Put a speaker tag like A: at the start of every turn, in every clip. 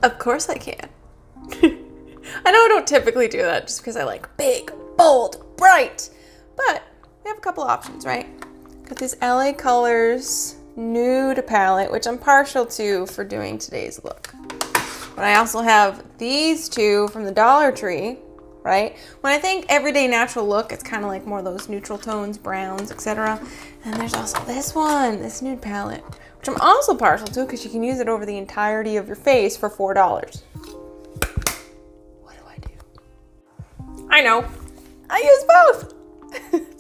A: Of course I can. I know I don't typically do that just because I like big, bold, bright, but we have a couple options, right? Got this LA Colors nude palette, which I'm partial to for doing today's look. But I also have these two from the Dollar Tree, right? When I think everyday natural look, it's kind of like more of those neutral tones, browns, etc. And there's also this one, this nude palette, which I'm also partial to because you can use it over the entirety of your face for $4. What do I do? I know, I use both.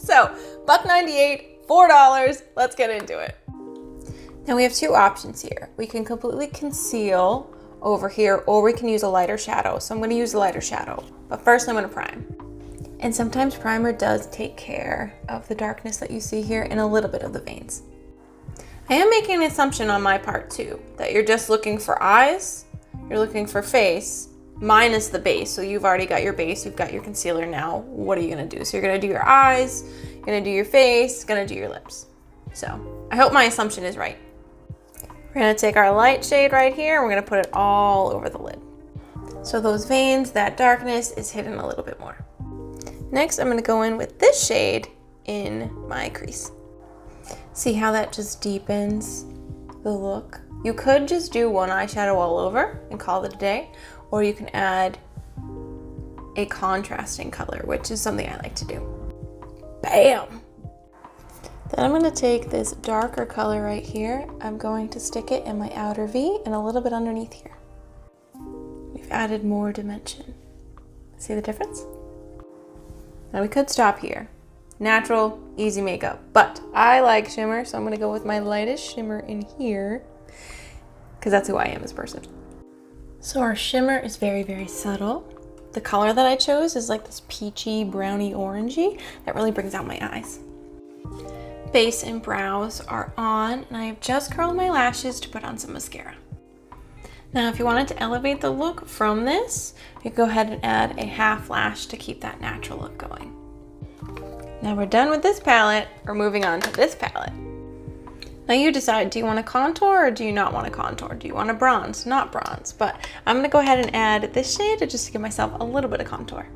A: So, $1.98, $4, let's get into it. Now we have two options here. We can completely conceal over here, or we can use a lighter shadow. So I'm gonna use a lighter shadow, but first I'm gonna prime. And sometimes primer does take care of the darkness that you see here and a little bit of the veins. I am making an assumption on my part too, that you're just looking for eyes, you're looking for face, minus the base. So you've already got your base, you've got your concealer now. What are you gonna do? So you're gonna do your eyes, you're gonna do your face, gonna do your lips. So I hope my assumption is right. We're gonna take our light shade right here, and we're gonna put it all over the lid. So those veins, that darkness is hidden a little bit more. Next, I'm gonna go in with this shade in my crease. See how that just deepens the look? You could just do one eyeshadow all over and call it a day, or you can add a contrasting color, which is something I like to do. Bam! Then I'm going to take this darker color right here. I'm going to stick it in my outer V and a little bit underneath here. We've added more dimension. See the difference? Now we could stop here. Natural, easy makeup, but I like shimmer, so I'm going to go with my lightest shimmer in here because that's who I am as a person. So our shimmer is very, very subtle. The color that I chose is like this peachy, browny, orangey that really brings out my eyes. Base and brows are on, and I have just curled my lashes to put on some mascara. Now, if you wanted to elevate the look from this, you could go ahead and add a half lash to keep that natural look going. Now we're done with this palette, we're moving on to this palette. Now you decide, do you want to contour or do you not want to contour? Do you want to bronze? Not bronze, but I'm going to go ahead and add this shade just to give myself a little bit of contour.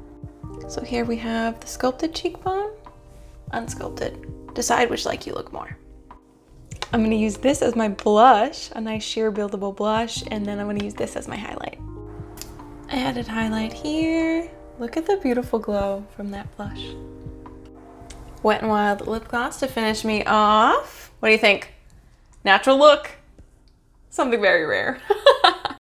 A: So here we have the sculpted cheekbone, unsculpted. Decide which like you look more. I'm gonna use this as my blush, a nice sheer buildable blush, and then I'm gonna use this as my highlight. I added highlight here. Look at the beautiful glow from that blush. Wet n Wild lip gloss to finish me off. What do you think? Natural look. Something very rare.